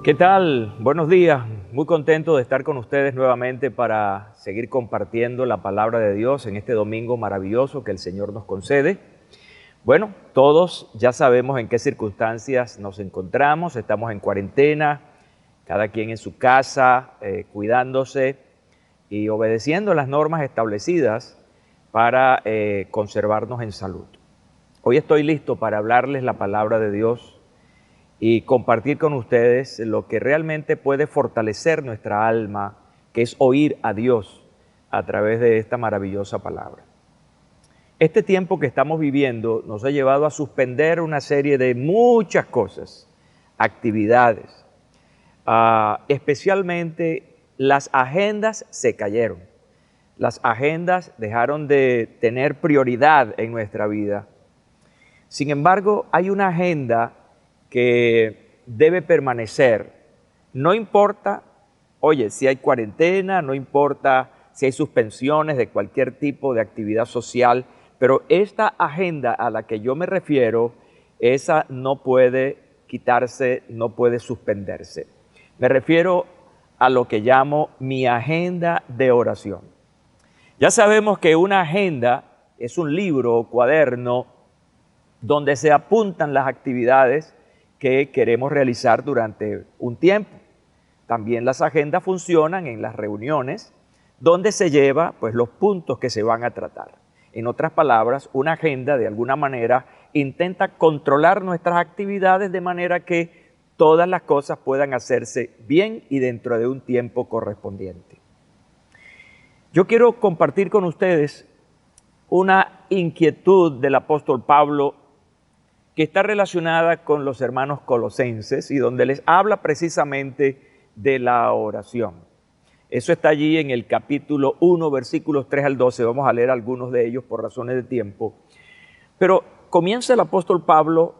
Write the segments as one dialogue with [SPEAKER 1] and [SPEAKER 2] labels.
[SPEAKER 1] ¿Qué tal? Buenos días. Muy contento de estar con ustedes nuevamente para seguir compartiendo la palabra de Dios en este domingo maravilloso que el Señor nos concede. Bueno, todos ya sabemos en qué circunstancias nos encontramos. Estamos en cuarentena, cada quien en su casa, cuidándose y obedeciendo las normas establecidas para conservarnos en salud. Hoy estoy listo para hablarles la palabra de Dios y compartir con ustedes lo que realmente puede fortalecer nuestra alma, que es oír a Dios a través de esta maravillosa palabra. Este tiempo que estamos viviendo nos ha llevado a suspender una serie de muchas cosas, actividades, especialmente las agendas se cayeron. Las agendas dejaron de tener prioridad en nuestra vida. Sin embargo, hay una agenda que debe permanecer. No importa, oye, si hay cuarentena, no importa si hay suspensiones de cualquier tipo de actividad social, pero esta agenda a la que yo me refiero, esa no puede quitarse, no puede suspenderse. Me refiero a lo que llamo mi agenda de oración. Ya sabemos que una agenda es un libro o cuaderno donde se apuntan las actividades que queremos realizar durante un tiempo. También las agendas funcionan en las reuniones donde se lleva pues, los puntos que se van a tratar. En otras palabras, una agenda de alguna manera intenta controlar nuestras actividades de manera que todas las cosas puedan hacerse bien y dentro de un tiempo correspondiente. Yo quiero compartir con ustedes una inquietud del apóstol Pablo que está relacionada con los hermanos colosenses y donde les habla precisamente de la oración. Eso está allí en el capítulo 1, versículos 3 al 12. Vamos a leer algunos de ellos por razones de tiempo. Pero comienza el apóstol Pablo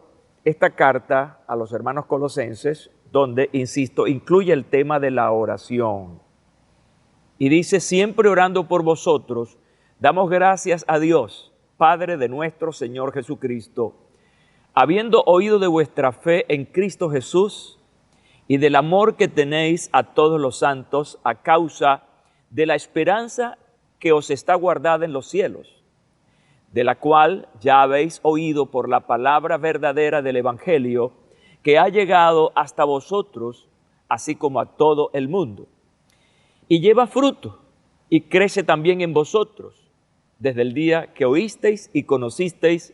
[SPEAKER 1] esta carta a los hermanos colosenses, donde, insisto, incluye el tema de la oración. Y dice, siempre orando por vosotros, damos gracias a Dios, Padre de nuestro Señor Jesucristo, habiendo oído de vuestra fe en Cristo Jesús y del amor que tenéis a todos los santos a causa de la esperanza que os está guardada en los cielos, de la cual ya habéis oído por la palabra verdadera del Evangelio, que ha llegado hasta vosotros, así como a todo el mundo. Y lleva fruto y crece también en vosotros, desde el día que oísteis y conocisteis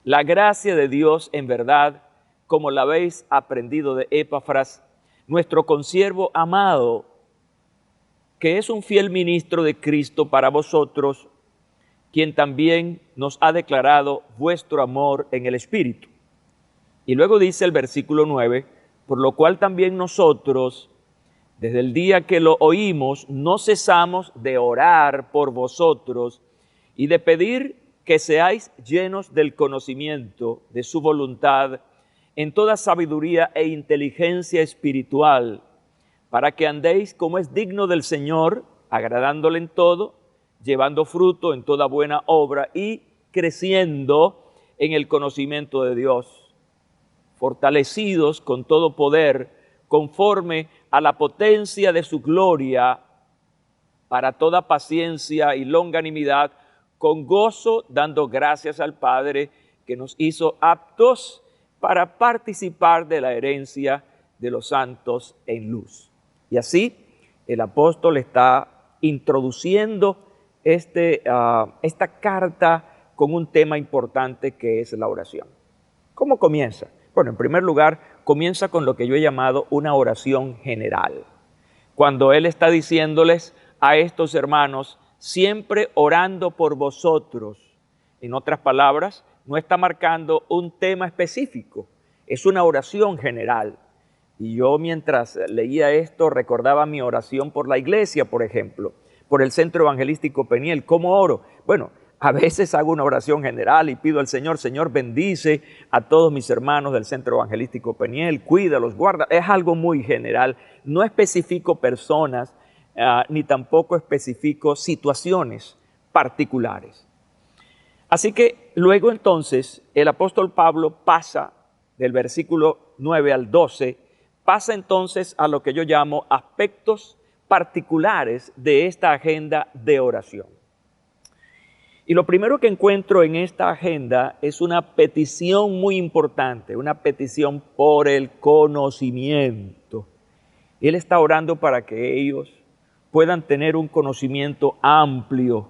[SPEAKER 1] la gracia de Dios en verdad, como la habéis aprendido de Epafras, nuestro consiervo amado, que es un fiel ministro de Cristo para vosotros, quien también nos ha declarado vuestro amor en el Espíritu. Y luego dice el versículo 9, por lo cual también nosotros, desde el día que lo oímos, no cesamos de orar por vosotros y de pedir que seáis llenos del conocimiento de su voluntad en toda sabiduría e inteligencia espiritual, para que andéis como es digno del Señor, agradándole en todo, llevando fruto en toda buena obra y creciendo en el conocimiento de Dios, fortalecidos con todo poder, conforme a la potencia de su gloria, para toda paciencia y longanimidad, con gozo, dando gracias al Padre que nos hizo aptos para participar de la herencia de los santos en luz. Y así el apóstol está introduciendo esta carta con un tema importante que es la oración. ¿Cómo comienza? Bueno, en primer lugar, comienza con lo que yo he llamado una oración general. Cuando él está diciéndoles a estos hermanos, siempre orando por vosotros. En otras palabras, no está marcando un tema específico, es una oración general. Y yo mientras leía esto recordaba mi oración por la iglesia, por ejemplo, por el Centro Evangelístico Peniel. ¿Cómo oro? Bueno, a veces hago una oración general y pido al Señor, Señor, bendice a todos mis hermanos del Centro Evangelístico Peniel, cuídalos, guarda. Es algo muy general, no especifico personas, ni tampoco especifico situaciones particulares. Así que luego entonces el apóstol Pablo pasa del versículo 9 al 12 pasa entonces a lo que yo llamo aspectos particulares de esta agenda de oración. Y lo primero que encuentro en esta agenda es una petición muy importante, una petición por el conocimiento. Él está orando para que ellos puedan tener un conocimiento amplio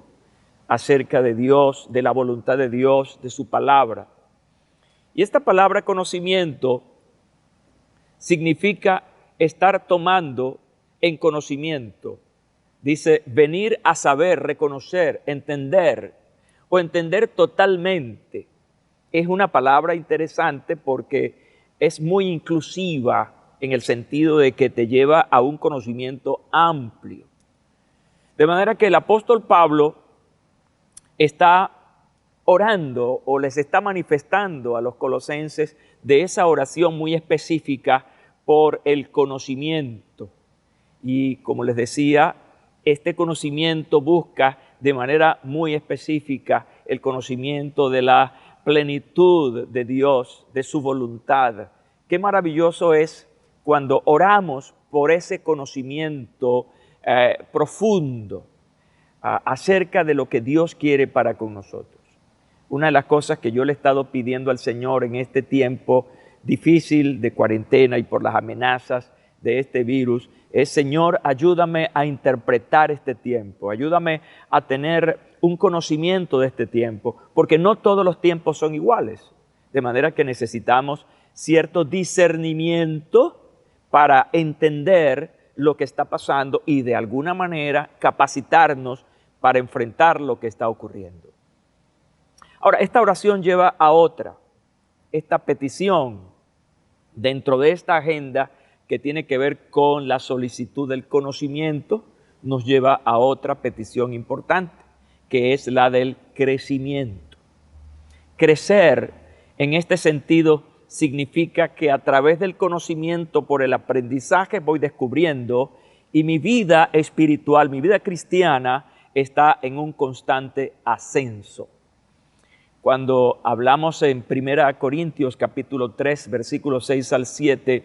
[SPEAKER 1] acerca de Dios, de la voluntad de Dios, de su palabra. Y esta palabra conocimiento significa estar tomando en conocimiento. Dice venir a saber, reconocer, entender o entender totalmente. Es una palabra interesante porque es muy inclusiva en el sentido de que te lleva a un conocimiento amplio. De manera que el apóstol Pablo está orando o les está manifestando a los colosenses de esa oración muy específica por el conocimiento. Y como les decía, este conocimiento busca de manera muy específica el conocimiento de la plenitud de Dios, de su voluntad. Qué maravilloso es cuando oramos por ese conocimiento profundo acerca de lo que Dios quiere para con nosotros. Una de las cosas que yo le he estado pidiendo al Señor en este tiempo difícil de cuarentena y por las amenazas de este virus es: Señor, ayúdame a interpretar este tiempo, ayúdame a tener un conocimiento de este tiempo, porque no todos los tiempos son iguales, de manera que necesitamos cierto discernimiento para entender lo que está pasando y de alguna manera capacitarnos para enfrentar lo que está ocurriendo. Ahora, esta oración lleva a otra, esta petición dentro de esta agenda que tiene que ver con la solicitud del conocimiento, nos lleva a otra petición importante, que es la del crecimiento. Crecer en este sentido significa que a través del conocimiento, por el aprendizaje, voy descubriendo y mi vida espiritual, mi vida cristiana está en un constante ascenso. Cuando hablamos en 1 Corintios capítulo 3, versículos 6 al 7,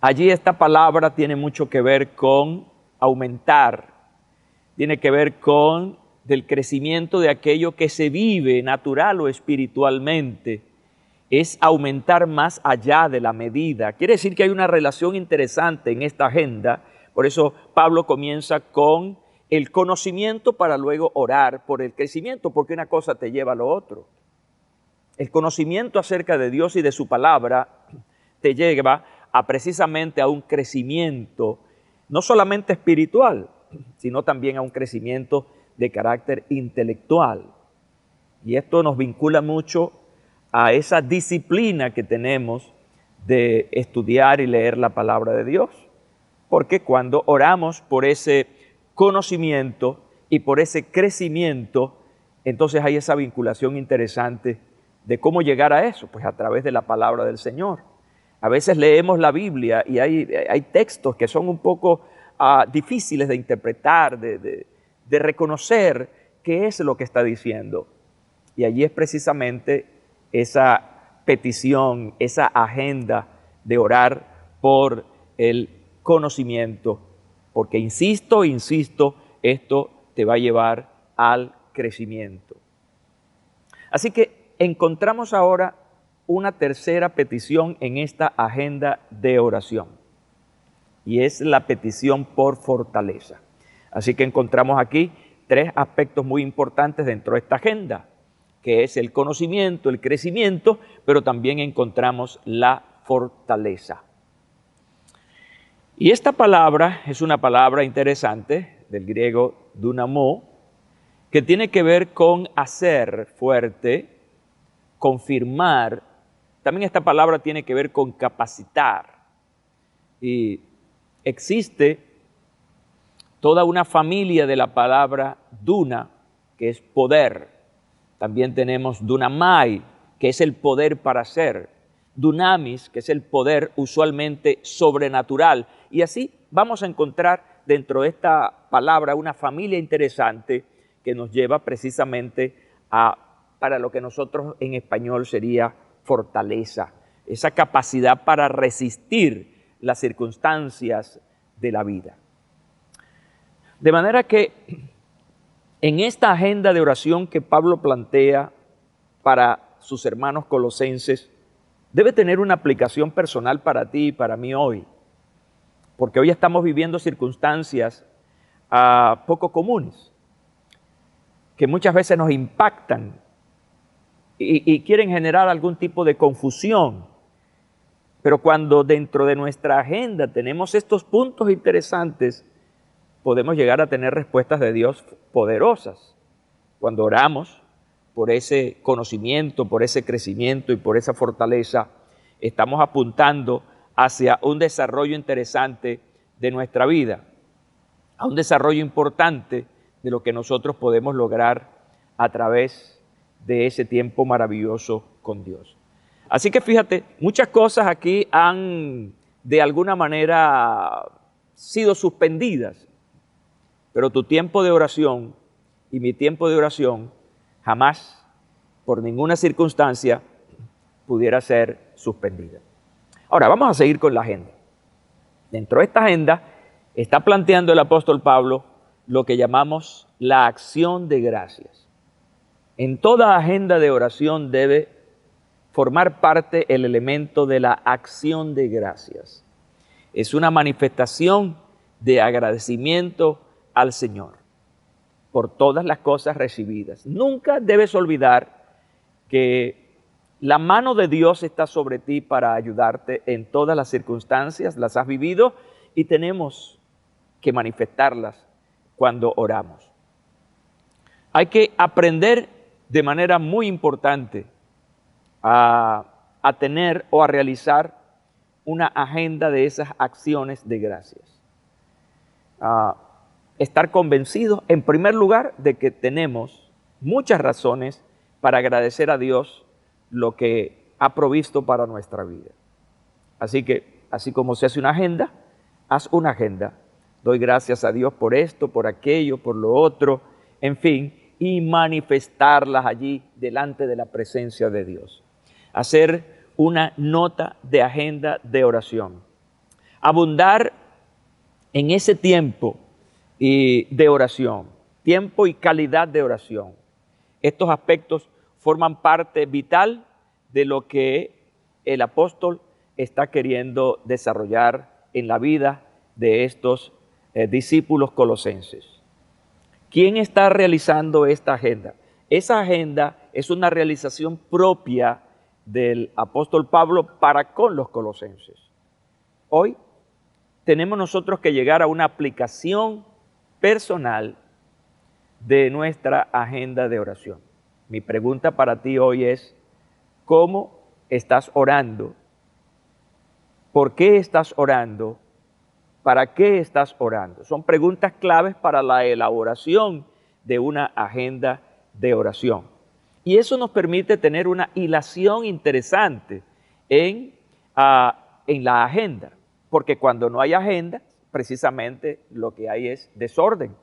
[SPEAKER 1] allí esta palabra tiene mucho que ver con aumentar, tiene que ver con el crecimiento de aquello que se vive natural o espiritualmente, es aumentar más allá de la medida. Quiere decir que hay una relación interesante en esta agenda, por eso Pablo comienza con el conocimiento para luego orar por el crecimiento, porque una cosa te lleva a lo otro. El conocimiento acerca de Dios y de su palabra te lleva precisamente a un crecimiento, no solamente espiritual, sino también a un crecimiento de carácter intelectual. Y esto nos vincula mucho a esa disciplina que tenemos de estudiar y leer la palabra de Dios. Porque cuando oramos por ese conocimiento y por ese crecimiento, entonces hay esa vinculación interesante de cómo llegar a eso, pues a través de la palabra del Señor. A veces leemos la Biblia y hay textos que son un poco difíciles de interpretar, de reconocer qué es lo que está diciendo. Y allí es precisamente esa petición, esa agenda de orar por el conocimiento, porque insisto, esto te va a llevar al crecimiento. Así que encontramos ahora una tercera petición en esta agenda de oración, y es la petición por fortaleza. Así que encontramos aquí tres aspectos muy importantes dentro de esta agenda, que es el conocimiento, el crecimiento, pero también encontramos la fortaleza. Y esta palabra es una palabra interesante, del griego dunamo, que tiene que ver con hacer fuerte, confirmar. También esta palabra tiene que ver con capacitar. Y existe toda una familia de la palabra duna, que es poder. También tenemos dunamai, que es el poder para hacer. Dunamis, que es el poder usualmente sobrenatural. Y así vamos a encontrar dentro de esta palabra una familia interesante que nos lleva precisamente para lo que nosotros en español sería fortaleza. esa capacidad para resistir las circunstancias de la vida. De manera que en esta agenda de oración que Pablo plantea para sus hermanos colosenses, debe tener una aplicación personal para ti y para mí hoy, porque hoy estamos viviendo circunstancias poco comunes, que muchas veces nos impactan y quieren generar algún tipo de confusión. Pero cuando dentro de nuestra agenda tenemos estos puntos interesantes, podemos llegar a tener respuestas de Dios poderosas. Cuando oramos por ese conocimiento, por ese crecimiento y por esa fortaleza, estamos apuntando hacia un desarrollo interesante de nuestra vida, a un desarrollo importante de lo que nosotros podemos lograr a través de ese tiempo maravilloso con Dios. Así que fíjate, muchas cosas aquí han de alguna manera sido suspendidas, pero tu tiempo de oración y mi tiempo de oración jamás, por ninguna circunstancia, pudiera ser suspendida. Ahora, vamos a seguir con la agenda. Dentro de esta agenda está planteando el apóstol Pablo lo que llamamos la acción de gracias. En toda agenda de oración debe formar parte el elemento de la acción de gracias. Es una manifestación de agradecimiento al Señor por todas las cosas recibidas. Nunca debes olvidar que la mano de Dios está sobre ti para ayudarte en todas las circunstancias, las has vivido y tenemos que manifestarlas cuando oramos. Hay que aprender de manera muy importante a tener o a realizar una agenda de esas acciones de gracias. Estar convencidos, en primer lugar, de que tenemos muchas razones para agradecer a Dios lo que ha provisto para nuestra vida. Así que, así como se hace una agenda, haz una agenda. Doy gracias a Dios por esto, por aquello, por lo otro, en fin, y manifestarlas allí delante de la presencia de Dios. Hacer una nota de agenda de oración. Abundar en ese tiempo de oración, tiempo y calidad de oración. Estos aspectos forman parte vital de lo que el apóstol está queriendo desarrollar en la vida de estos discípulos colosenses. ¿Quién está realizando esta agenda? Esa agenda es una realización propia del apóstol Pablo para con los colosenses. Hoy tenemos nosotros que llegar a una aplicación personal de nuestra agenda de oración. Mi pregunta para ti hoy es, ¿cómo estás orando? ¿Por qué estás orando? ¿Para qué estás orando? Son preguntas claves para la elaboración de una agenda de oración. Y eso nos permite tener una hilación interesante en la agenda, porque cuando no hay agenda, precisamente lo que hay es desorden.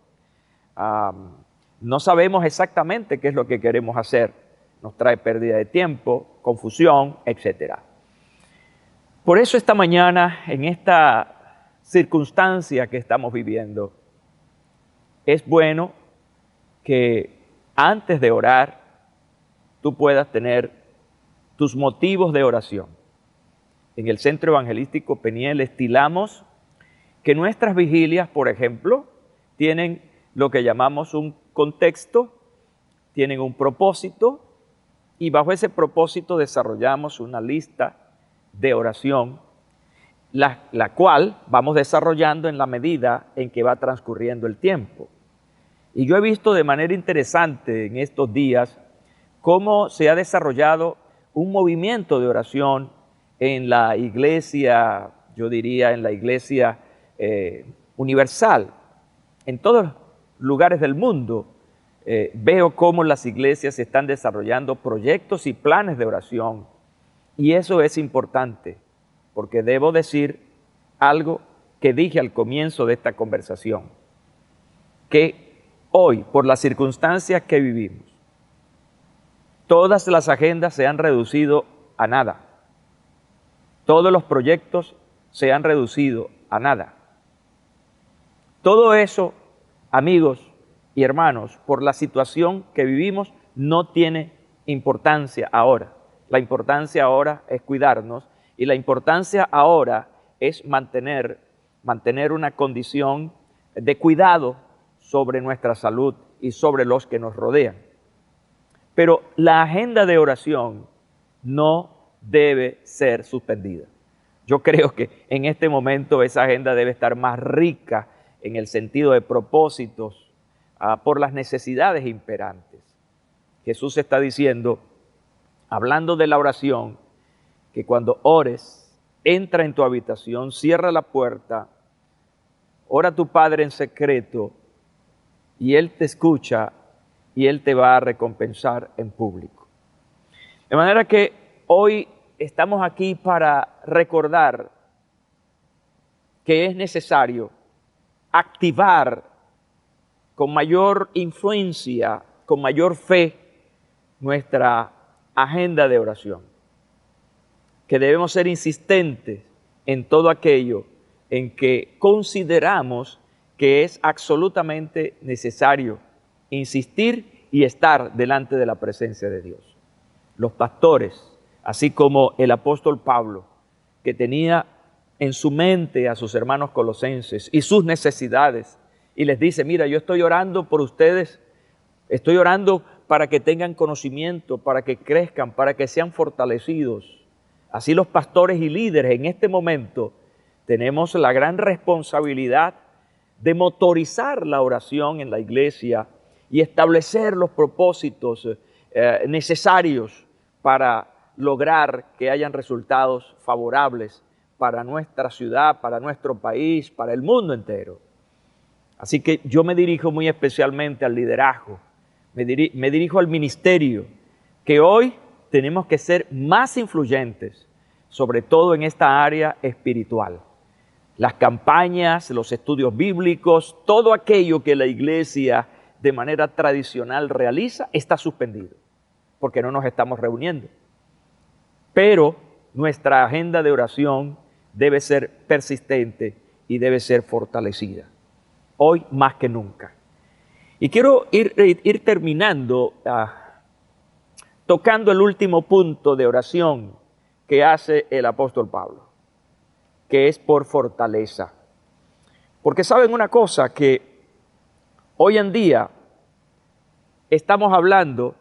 [SPEAKER 1] No sabemos exactamente qué es lo que queremos hacer. Nos trae pérdida de tiempo, confusión, etc. Por eso esta mañana, en esta circunstancia que estamos viviendo, es bueno que antes de orar, tú puedas tener tus motivos de oración. En el Centro Evangelístico Peniel estilamos que nuestras vigilias, por ejemplo, tienen lo que llamamos un contexto, tienen un propósito, y bajo ese propósito desarrollamos una lista de oración, la cual vamos desarrollando en la medida en que va transcurriendo el tiempo. Y yo he visto de manera interesante en estos días cómo se ha desarrollado un movimiento de oración en la iglesia, yo diría en la iglesia universal. En todos los lugares del mundo veo cómo las iglesias están desarrollando proyectos y planes de oración. Y eso es importante, porque debo decir algo que dije al comienzo de esta conversación, que hoy, por las circunstancias que vivimos, todas las agendas se han reducido a nada. Todos los proyectos se han reducido a nada. Todo eso, amigos y hermanos, por la situación que vivimos, no tiene importancia ahora. La importancia ahora es cuidarnos y la importancia ahora es mantener una condición de cuidado sobre nuestra salud y sobre los que nos rodean. Pero la agenda de oración no debe ser suspendida. Yo creo que en este momento esa agenda debe estar más rica en el sentido de propósitos por las necesidades imperantes. Jesús está diciendo, hablando de la oración, que cuando ores, entra en tu habitación, cierra la puerta, ora a tu Padre en secreto y Él te escucha y Él te va a recompensar en público. De manera que hoy estamos aquí para recordar que es necesario activar con mayor influencia, con mayor fe, nuestra agenda de oración. Que debemos ser insistentes en todo aquello en que consideramos que es absolutamente necesario insistir y estar delante de la presencia de Dios. Los pastores, así como el apóstol Pablo, que tenía en su mente a sus hermanos colosenses y sus necesidades, y les dice, mira, yo estoy orando por ustedes, estoy orando para que tengan conocimiento, para que crezcan, para que sean fortalecidos. Así los pastores y líderes en este momento tenemos la gran responsabilidad de motorizar la oración en la iglesia y establecer los propósitos necesarios para lograr que hayan resultados favorables para nuestra ciudad, para nuestro país, para el mundo entero. Así que yo me dirijo muy especialmente al liderazgo, me dirijo al ministerio, que hoy tenemos que ser más influyentes, sobre todo en esta área espiritual. Las campañas, los estudios bíblicos, todo aquello que la iglesia de manera tradicional realiza está suspendido, porque no nos estamos reuniendo. Pero nuestra agenda de oración debe ser persistente y debe ser fortalecida, hoy más que nunca. Y quiero ir terminando tocando el último punto de oración que hace el apóstol Pablo, que es por fortaleza. Porque saben una cosa, que hoy en día estamos hablando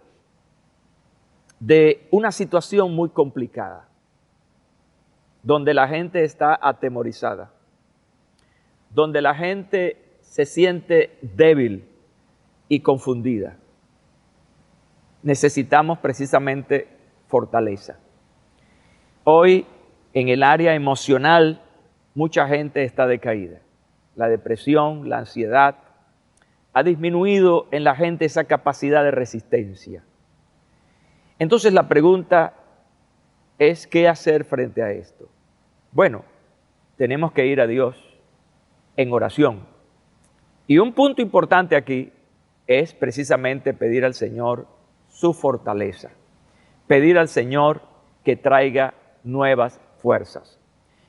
[SPEAKER 1] de una situación muy complicada, donde la gente está atemorizada, donde la gente se siente débil y confundida. Necesitamos precisamente fortaleza. Hoy, en el área emocional, mucha gente está decaída. La depresión, la ansiedad, ha disminuido en la gente esa capacidad de resistencia. Entonces la pregunta es, ¿qué hacer frente a esto? Bueno, tenemos que ir a Dios en oración. Y un punto importante aquí es precisamente pedir al Señor su fortaleza. Pedir al Señor que traiga nuevas fuerzas.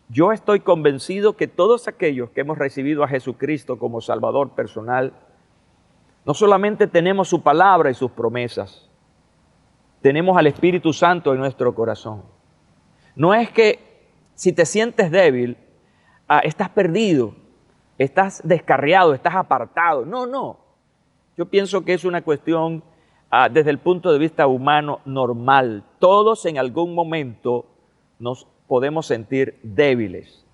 [SPEAKER 1] Yo estoy convencido que todos aquellos que hemos recibido a Jesucristo como Salvador personal, no solamente tenemos su palabra y sus promesas, tenemos al Espíritu Santo en nuestro corazón. No es que si te sientes débil, estás perdido, estás descarriado, estás apartado. No, no. Yo pienso que es una cuestión desde el punto de vista humano normal. Todos en algún momento nos podemos sentir débiles.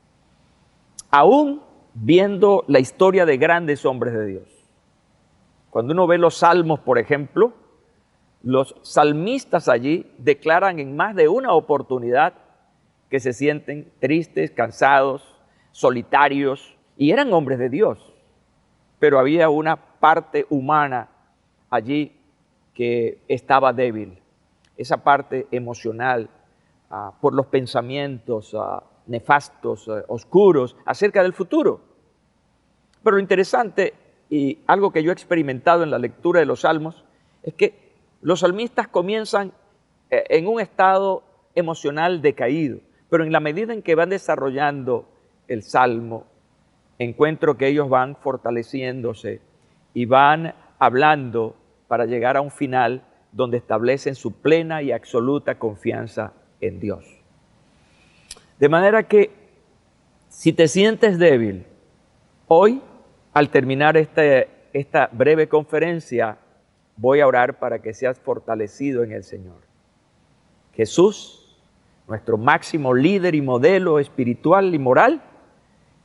[SPEAKER 1] Aún viendo la historia de grandes hombres de Dios. Cuando uno ve los salmos, por ejemplo, los salmistas allí declaran en más de una oportunidad que se sienten tristes, cansados, solitarios, y eran hombres de Dios. Pero había una parte humana allí que estaba débil, esa parte emocional, por los pensamientos nefastos, oscuros, acerca del futuro. Pero lo interesante, y algo que yo he experimentado en la lectura de los Salmos, es que los salmistas comienzan en un estado emocional decaído, Pero en la medida en que van desarrollando el Salmo, encuentro que ellos van fortaleciéndose y van hablando para llegar a un final donde establecen su plena y absoluta confianza en Dios. De manera que si te sientes débil, hoy, al terminar esta breve conferencia, voy a orar para que seas fortalecido en el Señor. Jesús, nuestro máximo líder y modelo espiritual y moral,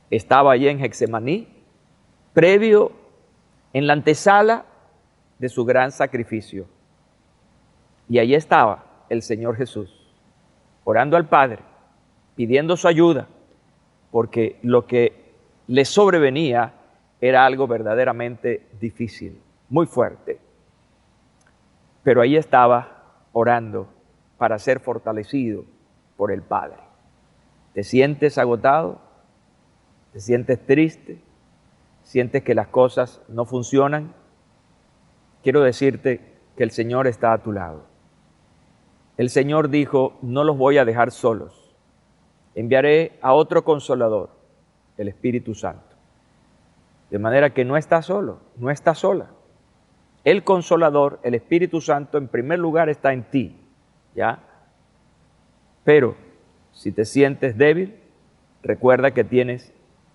[SPEAKER 1] estaba allí en Getsemaní, previo en la antesala de su gran sacrificio. Y allí estaba el Señor Jesús, orando al Padre, pidiendo su ayuda, porque lo que le sobrevenía era algo verdaderamente difícil, muy fuerte. Pero ahí estaba orando para ser fortalecido por el Padre. ¿Te sientes agotado? ¿Te sientes triste? ¿Sientes que las cosas no funcionan? Quiero decirte que el Señor está a tu lado. El Señor dijo, no los voy a dejar solos. Enviaré a otro consolador, el Espíritu Santo. De manera que no estás solo, no estás sola. El consolador, el Espíritu Santo, en primer lugar está en ti, ¿ya? Pero si te sientes débil, recuerda que tienes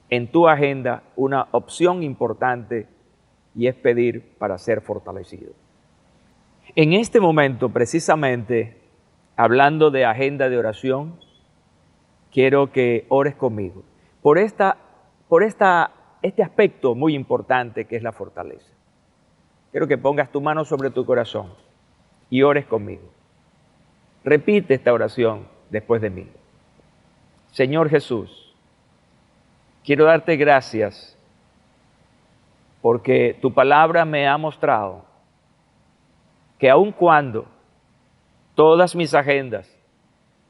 [SPEAKER 1] en tu agenda una opción importante y es pedir para ser fortalecido. En este momento, precisamente, hablando de agenda de oración, quiero que ores conmigo por este aspecto muy importante que es la fortaleza. Quiero que pongas tu mano sobre tu corazón y ores conmigo. Repite esta oración después de mí. Señor Jesús, quiero darte gracias porque tu palabra me ha mostrado que aun cuando todas mis agendas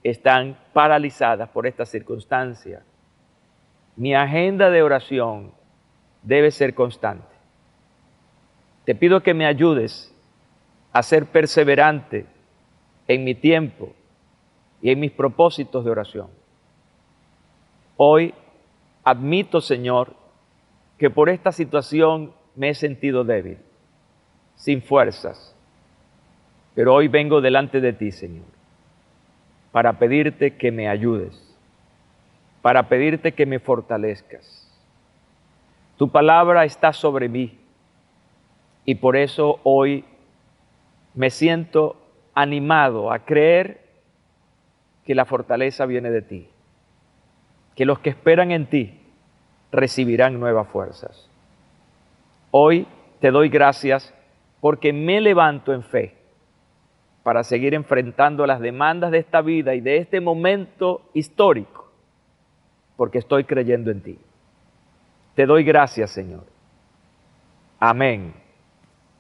[SPEAKER 1] están paralizadas por esta circunstancia, mi agenda de oración debe ser constante. Te pido que me ayudes a ser perseverante en mi tiempo y en mis propósitos de oración. Hoy admito, Señor, que por esta situación me he sentido débil, sin fuerzas, pero hoy vengo delante de ti, Señor, para pedirte que me ayudes, para pedirte que me fortalezcas. Tu palabra está sobre mí y por eso hoy me siento animado a creer que la fortaleza viene de ti, que los que esperan en ti recibirán nuevas fuerzas. Hoy te doy gracias porque me levanto en fe para seguir enfrentando las demandas de esta vida y de este momento histórico, porque estoy creyendo en ti. Te doy gracias, Señor. Amén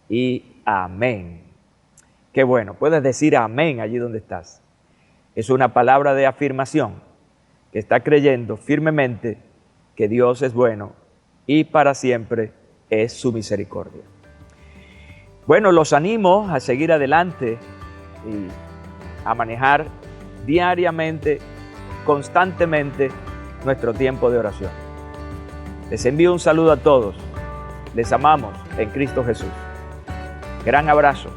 [SPEAKER 1] y amén. Qué bueno, puedes decir amén allí donde estás. Es una palabra de afirmación que está creyendo firmemente que Dios es bueno y para siempre es su misericordia. Bueno, los animo a seguir adelante y a manejar diariamente, constantemente nuestro tiempo de oración. Les envío un saludo a todos. Les amamos en Cristo Jesús. Gran abrazo.